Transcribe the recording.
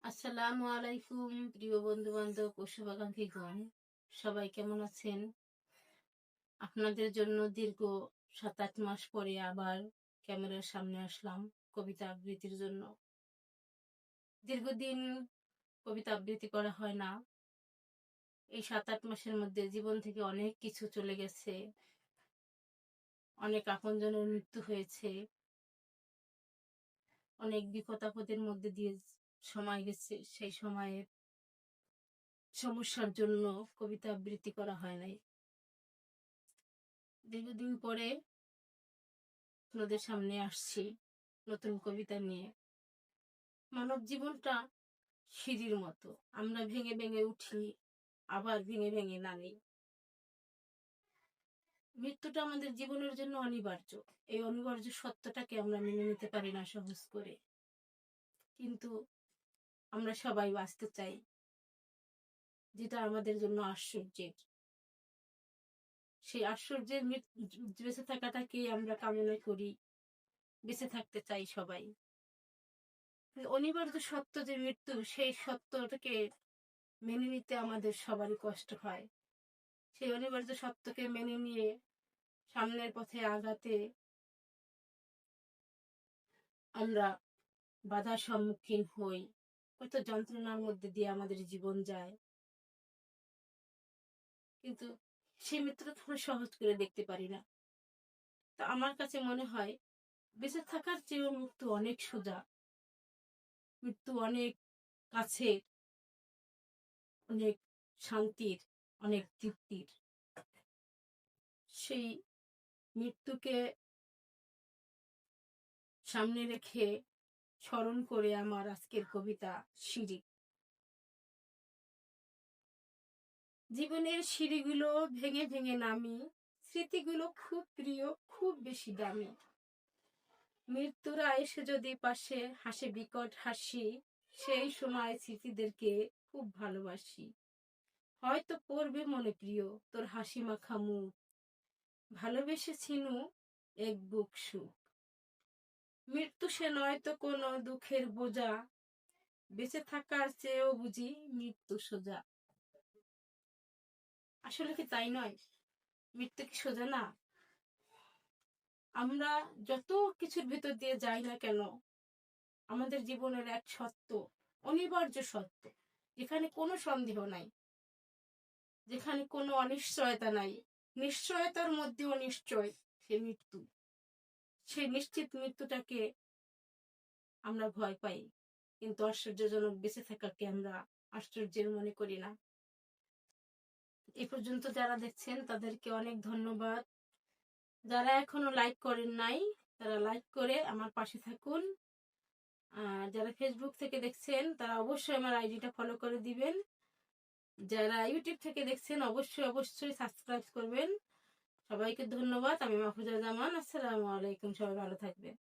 আসসালামু আলাইকুম প্রিয় বন্ধু বান্ধব ও শুভাকাঙ্ক্ষীগণ, সবাই কেমন আছেন? আপনাদের জন্য দীর্ঘ 7-8 মাস পরে আবার ক্যামেরার সামনে আসলাম কবিতা আবৃত্তির জন্য। দীর্ঘদিন কবিতা আবৃত্তি করা হয় না। এই 7-8 মাসের মধ্যে জীবন থেকে অনেক কিছু চলে গেছে, অনেক আপনজনের মৃত্যু হয়েছে, অনেক বিপদ আপদের মধ্যে দিয়ে সময় গেছে। সেই সময়ের সমস্যার জন্য কবিতা আবৃত্তি করা হয় নাই। দীর্ঘদিন পরে আপনাদের সামনে আসছি নতুন কবিতা নিয়ে। মানব জীবনটা সিঁড়ির মতো, আমরা ভেঙে ভেঙে উঠি, আবার ভেঙে ভেঙে নামি। মৃত্যুটা আমাদের জীবনের জন্য অনিবার্য। এই অনিবার্য সত্যটাকে আমরা মেনে নিতে পারি না সহজ করে, কিন্তু আমরা সবাই বাঁচতে চাই, যেটা আমাদের জন্য আশ্চর্যের। সেই আশ্চর্যের বেঁচে থাকাটাকে আমরা কামনা করি, বেঁচে থাকতে চাই সবাই। অনিবার্য সত্য যে মৃত্যু, সেই সত্যটাকে মেনে নিতে আমাদের সবারই কষ্ট হয়। সেই অনিবার্য সত্যকে মেনে নিয়ে সামনের পথে আগাতে আমরা বাধার সম্মুখীন হই, কত যন্ত্রণার মধ্যে দিয়ে আমাদের জীবন যায়, কিন্তু সেই মৃত্যুটা আমরা সহজ করে দেখতে পারি না। তো আমার কাছে মনে হয় বেঁচে থাকার চেয়েও মৃত্যু অনেক সোজা, মৃত্যু অনেক কাছের, অনেক শান্তির, অনেক তৃপ্তির। সেই মৃত্যুকে সামনে রেখে স্মরণ করে আমার আজকের কবিতা সিঁড়ি। জীবনের সিঁড়িগুলো ভেঙে ভেঙে নামি, স্মৃতিগুলো খুব প্রিয়, খুব বেশি দামি। মৃত্যুরা এসে যদি পাশে হাসে বিকট হাসি, সেই সময় স্মৃতিদেরকে খুব ভালোবাসি। হয়তো পড়বে মনে প্রিয় তোর হাসি মাখা মুখ, ভালোবেসেছিনু এক বুক সুখ। মৃত্যু সে নয় তো কোনো দুঃখের বোঝা, বেঁচে থাকার চেয়েও বুঝি মৃত্যু সোজা। আসলে কি তাই নয়? মৃত্যু কি সোজা না? আমরা যত কিছুর ভিতর দিয়ে যাই না কেন, আমাদের জীবনের এক সত্য, অনিবার্য সত্য, যেখানে কোনো সন্দেহ নাই, যেখানে কোনো অনিশ্চয়তা নাই, নিশ্চয়তার মধ্যেও নিশ্চয়, সে মৃত্যু। সেই নিশ্চিত মৃত্যুটাকে আমরা ভয় পাই, কিন্তু আশ্চর্যজনক বেঁচে থাকাকে আমরা আশ্চর্যের মনে করি না। এ পর্যন্ত যারা দেখছেন তাদেরকে অনেক ধন্যবাদ। যারা এখনো লাইক করেন নাই, তারা লাইক করে আমার পাশে থাকুন। যারা ফেসবুক থেকে দেখছেন তারা অবশ্যই আমার আইডিটা ফলো করে দিবেন। যারা ইউটিউব থেকে দেখছেন অবশ্যই অবশ্যই সাবস্ক্রাইব করবেন। সবাইকে ধন্যবাদ। আমি মাহফুজা জামান। আসসালামু আলাইকুম। সবাই ভালো থাকবেন।